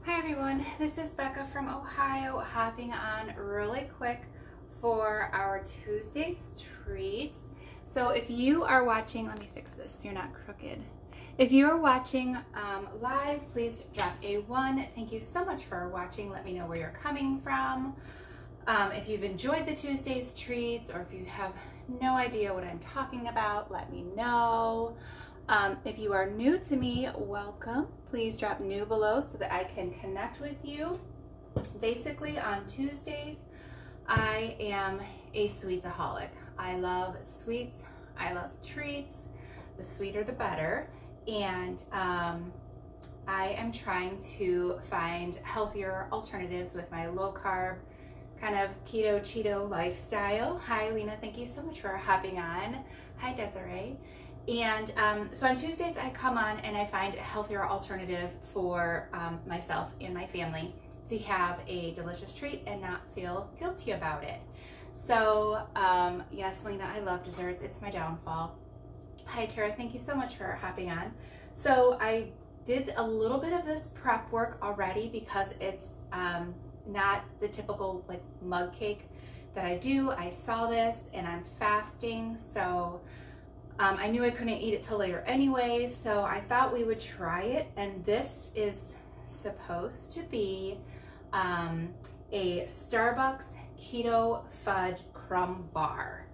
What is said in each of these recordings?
Hi everyone, this is Becca from Ohio, hopping on really quick for our Tuesday's treats. So if you are watching, let me fix this, you're not crooked. If you are watching live, please drop a 1. Thank you so much for watching. Let me know where you're coming from. If you've enjoyed the Tuesday's treats, or if you have no idea what I'm talking about, let me know. If you are new to me, welcome. Please drop new below so that I can connect with you. Basically, on Tuesdays, I am a sweetsaholic. I love sweets. I love treats. The sweeter the better. And I am trying to find healthier alternatives with my low carb, kind of keto Cheeto lifestyle. Hi Lena, thank you so much for hopping on. Hi Desiree. And so on Tuesdays I come on and I find a healthier alternative for myself and my family to have a delicious treat and not feel guilty about it. So yes, Lena, I love desserts. It's my downfall. Hi Tara, thank you so much for hopping on. So I did a little bit of this prep work already because it's not the typical like mug cake that I do. I saw this and I'm fasting, so I knew I couldn't eat it till later anyways, so I thought we would try it. And this is supposed to be a Starbucks keto fudge crumb bar.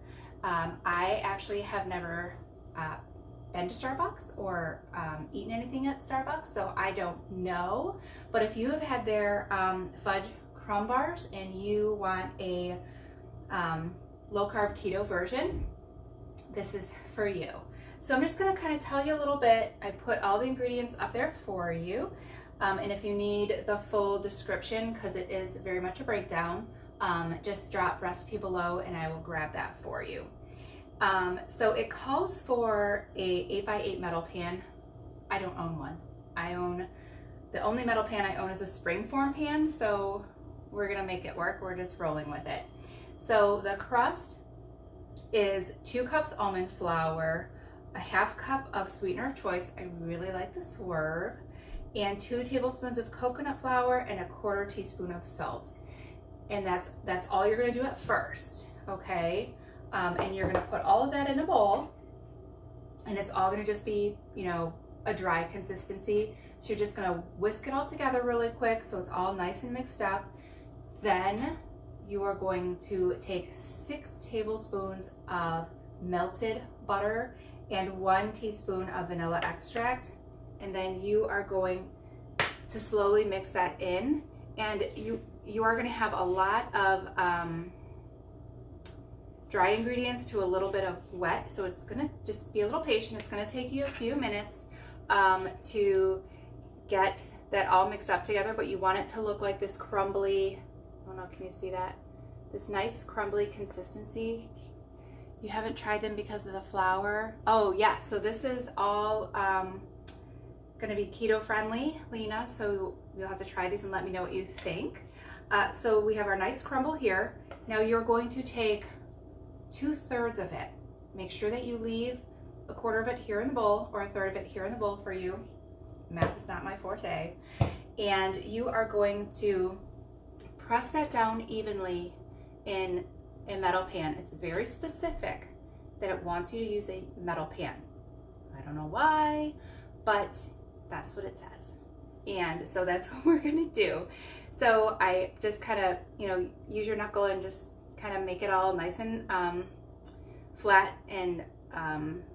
I actually have never been to Starbucks or eaten anything at Starbucks, so I don't know. But if you have had their fudge crumb bars and you want a low carb keto version, this is for you. So I'm just going to kind of tell you a little bit. I put all the ingredients up there for you. And if you need the full description, because it is very much a breakdown, just drop recipe below and I will grab that for you. So it calls for a 8x8 metal pan. I don't own one. The only metal pan I own is a springform pan, so we're gonna make it work. We're just rolling with it. So the crust is 2 cups almond flour, a ½ cup of sweetener of choice. I really like the Swerve, and 2 tablespoons of coconut flour and a 1/4 teaspoon of salt. And that's all you're gonna do at first, okay? And you're gonna put all of that in a bowl, and it's all gonna just be, you know, a dry consistency. So you're just gonna whisk it all together really quick so it's all nice and mixed up. Then you are going to take 6 tablespoons of melted butter and 1 teaspoon of vanilla extract. And then you are going to slowly mix that in. And you are gonna have a lot of dry ingredients to a little bit of wet. So it's gonna just be a little patient. It's gonna take you a few minutes to get that all mixed up together, but you want it to look like this crumbly, I don't know, can you see that? This nice crumbly consistency. You haven't tried them because of the flour. Oh yeah, so this is all gonna be keto friendly, Lena, so you'll have to try these and let me know what you think. So we have our nice crumble here. Now you're going to take 2/3 of it. Make sure that you leave a 1/4 of it here in the bowl, or 1/3 of it here in the bowl for you. Math is not my forte. And you are going to press that down evenly in a metal pan. It's very specific that it wants you to use a metal pan. I don't know why, but that's what it says. And so that's what we're gonna do. So I just kind of, you know, use your knuckle and just kind of make it all nice and flat and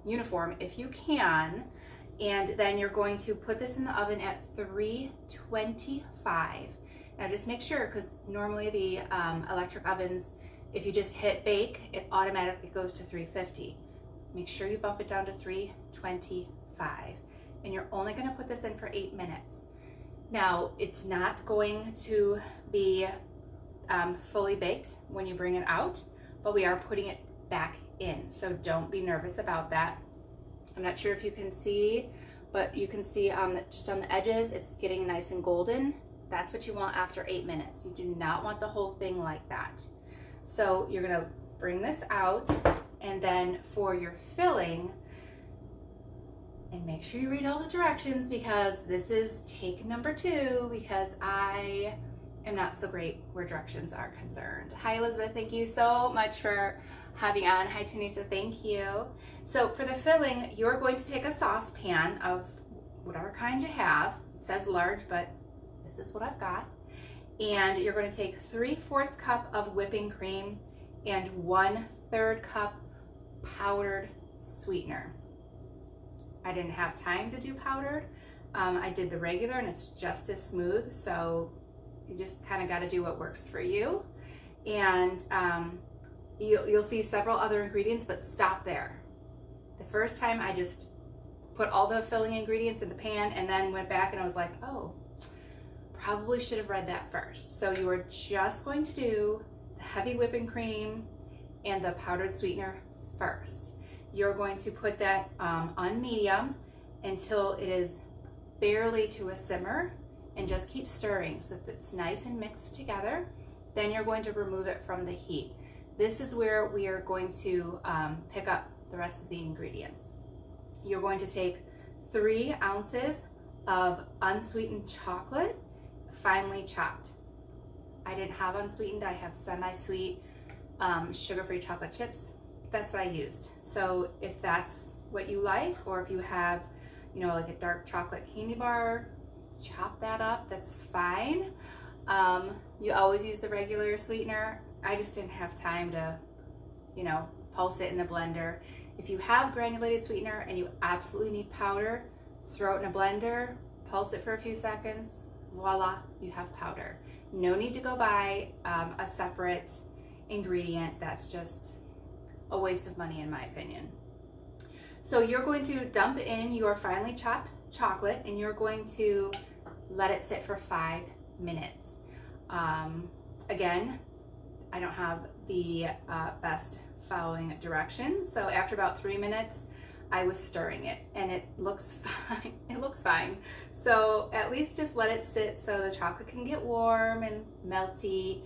uniform if you can. And then you're going to put this in the oven at 325. Now just make sure, because normally the electric ovens, if you just hit bake, it automatically goes to 350. Make sure you bump it down to 325. And you're only gonna put this in for 8 minutes. Now, it's not going to be fully baked when you bring it out, but we are putting it back in. So don't be nervous about that. I'm not sure if you can see, but you can see just on the edges, it's getting nice and golden. That's what you want after 8 minutes. You do not want the whole thing like that. So you're gonna bring this out, and then for your filling, And make sure you read all the directions, because this is take number 2, because I am not so great where directions are concerned. Hi Elizabeth, thank you so much for having on. Hi Tanisa, thank you. So for the filling, you're going to take a saucepan of whatever kind you have. It says large, but this is what I've got. And you're going to take 3/4 cup of whipping cream and 1/3 cup powdered sweetener. I didn't have time to do powdered. I did the regular and it's just as smooth, so you just kind of got to do what works for you. And you'll see several other ingredients, but stop there. The first time I just put all the filling ingredients in the pan and then went back and I was like, oh, probably should have read that first. So you are just going to do the heavy whipping cream and the powdered sweetener first. You're going to put that on medium until it is barely to a simmer, and just keep stirring so that it's nice and mixed together. Then you're going to remove it from the heat. This is where we are going to pick up the rest of the ingredients. You're going to take 3 ounces of unsweetened chocolate, finely chopped. I didn't have unsweetened, I have semi-sweet sugar-free chocolate chips. That's what I used. So if that's what you like, or if you have, you know, like a dark chocolate candy bar, chop that up, that's fine. You always use the regular sweetener. I just didn't have time to, you know, pulse it in the blender. If you have granulated sweetener and you absolutely need powder, throw it in a blender, pulse it for a few seconds, voila, you have powder. No need to go buy a separate ingredient. That's just a waste of money in my opinion. So you're going to dump in your finely chopped chocolate and you're going to let it sit for 5 minutes. Again, I don't have the best following directions, so after about 3 minutes I was stirring it and it looks fine. It looks fine. So at least just let it sit so the chocolate can get warm and melty.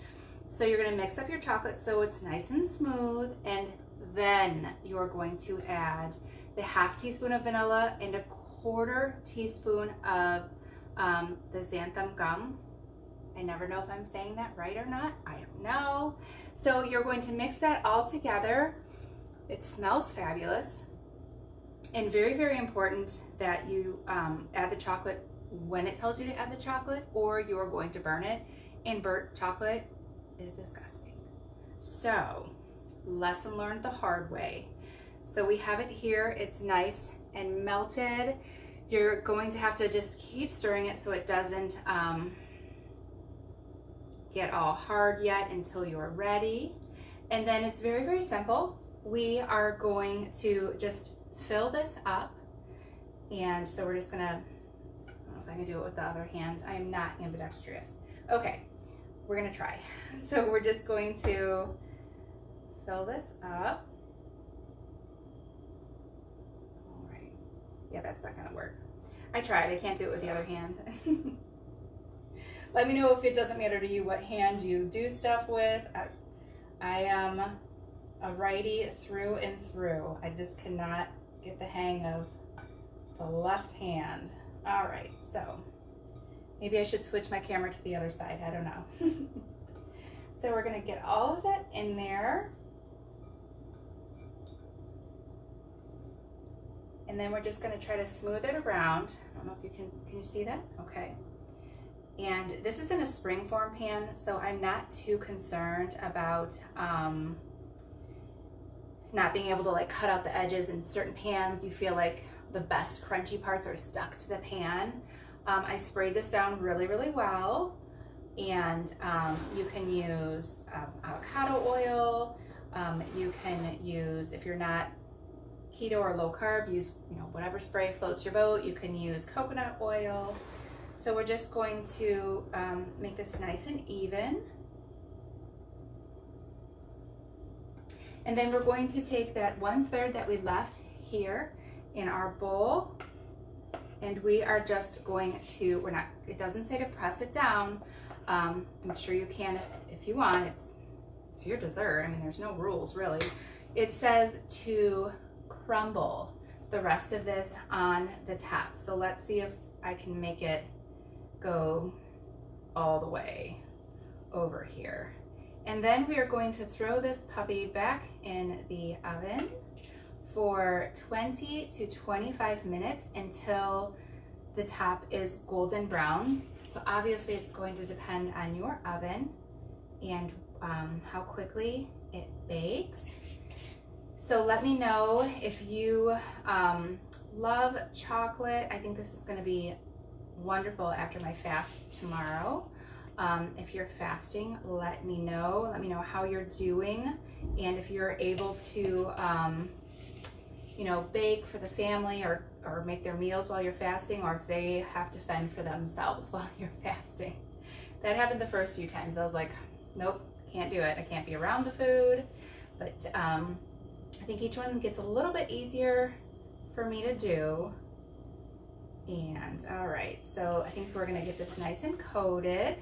So you're going to mix up your chocolate so it's nice and smooth, and then you're going to add the 1/2 teaspoon of vanilla and a 1/4 teaspoon of the xanthan gum. I never know if I'm saying that right or not. I don't know. So you're going to mix that all together. It smells fabulous. And very, very important that you add the chocolate when it tells you to add the chocolate, or you're going to burn it. And burnt chocolate is disgusting. So, lesson learned the hard way. So we have it here. It's nice and melted. You're going to have to just keep stirring it so it doesn't get all hard yet until you're ready. And then it's very, very simple. We are going to just fill this up. And so we're just gonna, I don't know if I can do it with the other hand. I am not ambidextrous. Okay, we're gonna try. So we're just going to fill this up. All right. Yeah, that's not gonna work. I tried, I can't do it with the other hand. Let me know if it doesn't matter to you what hand you do stuff with. I am a righty through and through. I just cannot get the hang of the left hand. All right, so maybe I should switch my camera to the other side. I don't know. So we're gonna get all of that in there. And then we're just gonna try to smooth it around. I don't know if you can you see that? Okay. And this is in a spring form pan, so I'm not too concerned about not being able to like cut out the edges. In certain pans, you feel like the best crunchy parts are stuck to the pan. I sprayed this down really, really well. And you can use avocado oil. You can use, if you're not keto or low carb, use whatever spray floats your boat. You can use coconut oil. So we're just going to make this nice and even. And then we're going to take that 1/3 that we left here in our bowl, and we are just going to, it doesn't say to press it down. I'm sure you can if you want. It's your dessert. I mean, there's no rules really. It says to crumble. the rest of this on the top. So let's see if I can make it go all the way over here. And then we are going to throw this puppy back in the oven for 20 to 25 minutes until the top is golden brown. So obviously it's going to depend on your oven and how quickly it bakes. So let me know if you love chocolate. I think this is going to be wonderful after my fast tomorrow. If you're fasting, let me know. Let me know how you're doing, and if you're able to, you know, bake for the family or make their meals while you're fasting, or if they have to fend for themselves while you're fasting. That happened the first few times. I was like, nope, can't do it. I can't be around the food. But I think each one gets a little bit easier for me to do. And all right, so I think we're gonna get this nice and coated.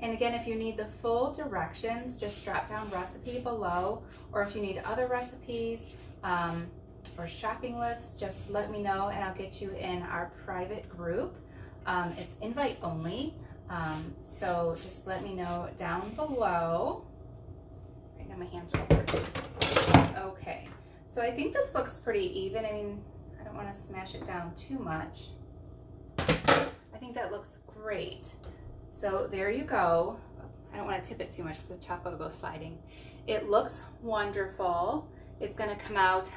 And again, if you need the full directions, just drop down recipe below, or if you need other recipes or shopping lists, just let me know and I'll get you in our private group. It's invite only, so just let me know down below. Right now my hands are over. Okay, so I think this looks pretty even. I mean, I don't want to smash it down too much. I think that looks great. So there you go. I don't want to tip it too much because the chocolate will go sliding. It looks wonderful. It's going to come out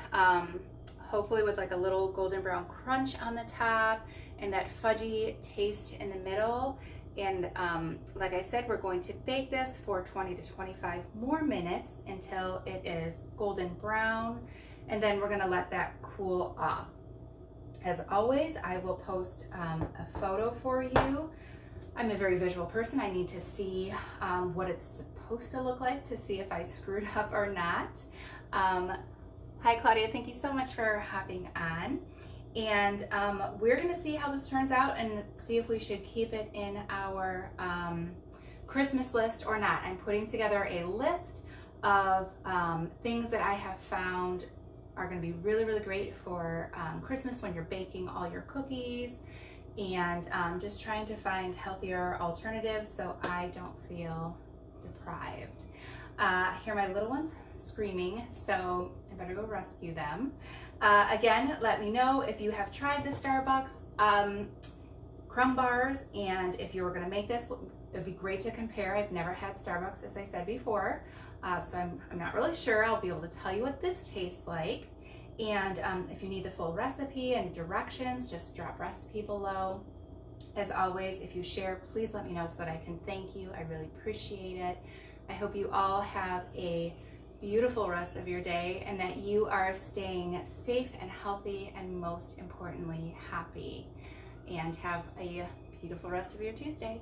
hopefully with like a little golden brown crunch on the top and that fudgy taste in the middle. And like I said, we're going to bake this for 20 to 25 more minutes until it is golden brown. And then we're going to let that cool off. As always, I will post a photo for you. I'm a very visual person. I need to see what it's supposed to look like to see if I screwed up or not. Hi Claudia, thank you so much for hopping on. And we're gonna see how this turns out and see if we should keep it in our Christmas list or not. I'm putting together a list of things that I have found are going to be really, really great for Christmas when you're baking all your cookies, and just trying to find healthier alternatives so I don't feel deprived. Here are my little ones screaming, so I better go rescue them. Again, let me know if you have tried the Starbucks crumb bars, and if you were going to make this, it'd be great to compare. I've never had Starbucks, as I said before, so I'm not really sure. I'll be able to tell you what this tastes like. And if you need the full recipe and directions, just drop recipe below. As always, if you share, please let me know so that I can thank you. I really appreciate it. I hope you all have a beautiful rest of your day and that you are staying safe and healthy, and most importantly, happy. And have a beautiful rest of your Tuesday.